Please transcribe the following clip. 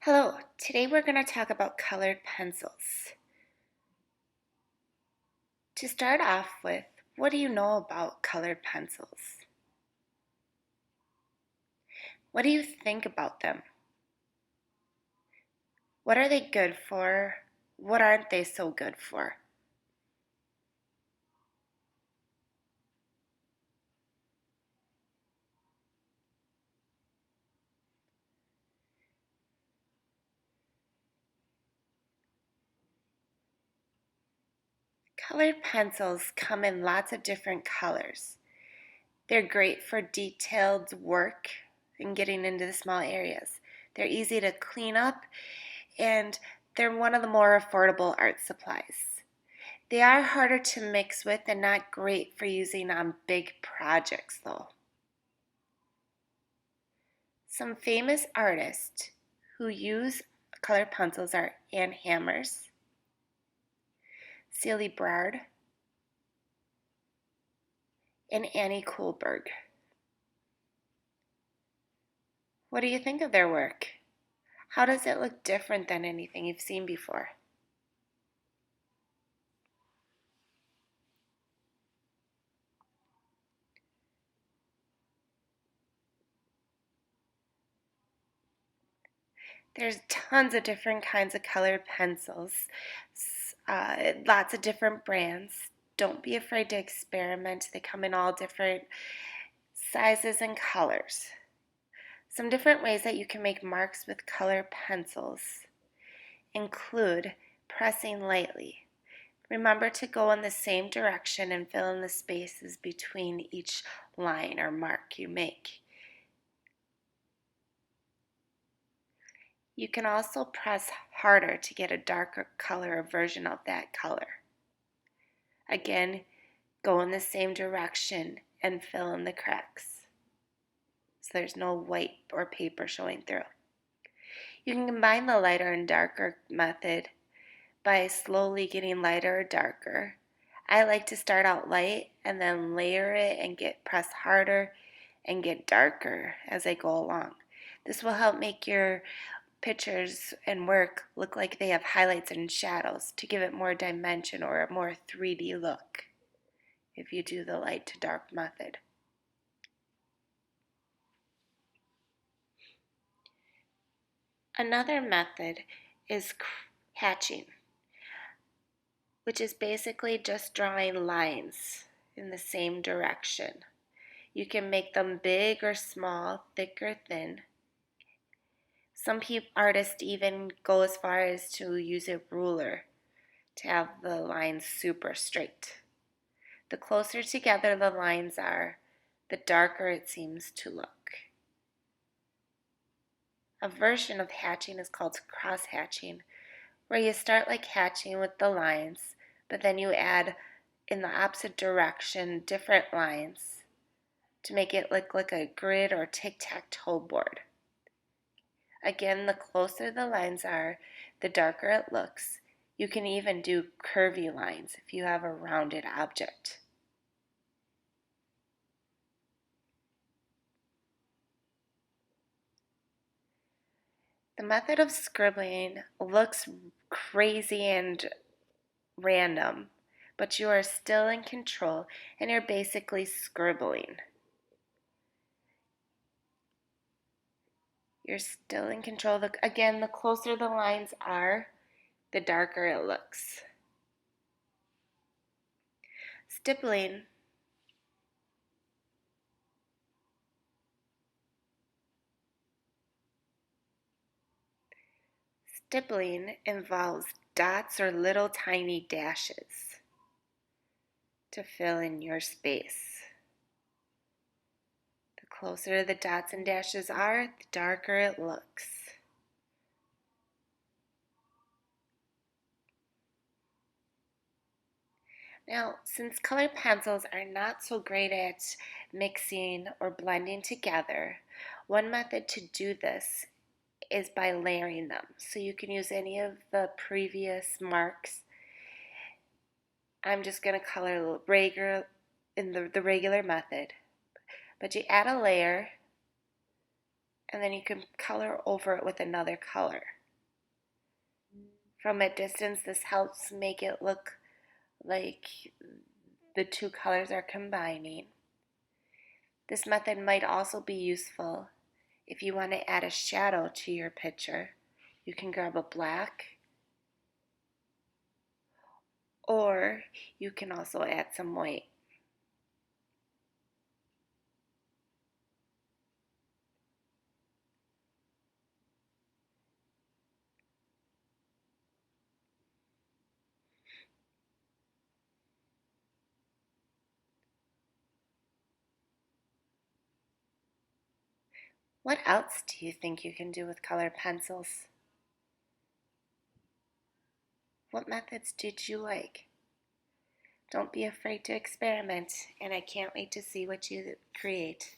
Hello, today we're going to talk about colored pencils. To start off with, what do you know about colored pencils? What do you think about them? What are they good for? What aren't they so good for? Colored pencils come in lots of different colors. They're great for detailed work and getting into the small areas. They're easy to clean up and they're one of the more affordable art supplies. They are harder to mix with and not great for using on big projects though. Some famous artists who use colored pencils are Ann Hammers, Celie Brard, and Annie Kohlberg. What do you think of their work? How does it look different than anything you've seen before? There's tons of different kinds of colored pencils, lots of different brands. Don't be afraid to experiment. They come in all different sizes and colors. Some different ways that you can make marks with colored pencils include pressing lightly. Remember to go in the same direction and fill in the spaces between each line or mark you make. You can also press harder to get a darker color or version of that color. Again, go in the same direction and fill in the cracks so there's no white or paper showing through. You can combine the lighter and darker method by slowly getting lighter or darker. I like to start out light and then layer it and press harder and get darker as I go along. This will help make your pictures and work look like they have highlights and shadows to give it more dimension or a more 3D look if you do the light to dark method. Another method is hatching, which is basically just drawing lines in the same direction. You can make them big or small, thick or thin. Some artists even go as far as to use a ruler to have the lines super straight. The closer together the lines are, the darker it seems to look. A version of hatching is called cross hatching, where you start like hatching with the lines, but then you add in the opposite direction different lines to make it look like a grid or tic-tac-toe board. Again, the closer the lines are, the darker it looks. You can even do curvy lines if you have a rounded object. The method of scribbling looks crazy and random, but you are still in control and you're basically scribbling. You're still in control. Again, the closer the lines are, the darker it looks. Stippling Stippling involves dots or little tiny dashes to fill in your space. The closer the dots and dashes are, the darker it looks. Now, since colored pencils are not so great at mixing or blending together, one method to do this is by layering them. So you can use any of the previous marks. I'm just going to color regular in the regular method. But you add a layer and then you can color over it with another color. From a distance, this helps make it look like the two colors are combining. This method might also be useful if you want to add a shadow to your picture. You can grab a black, or you can also add some white. What else do you think you can do with colored pencils? What methods did you like? Don't be afraid to experiment, and I can't wait to see what you create.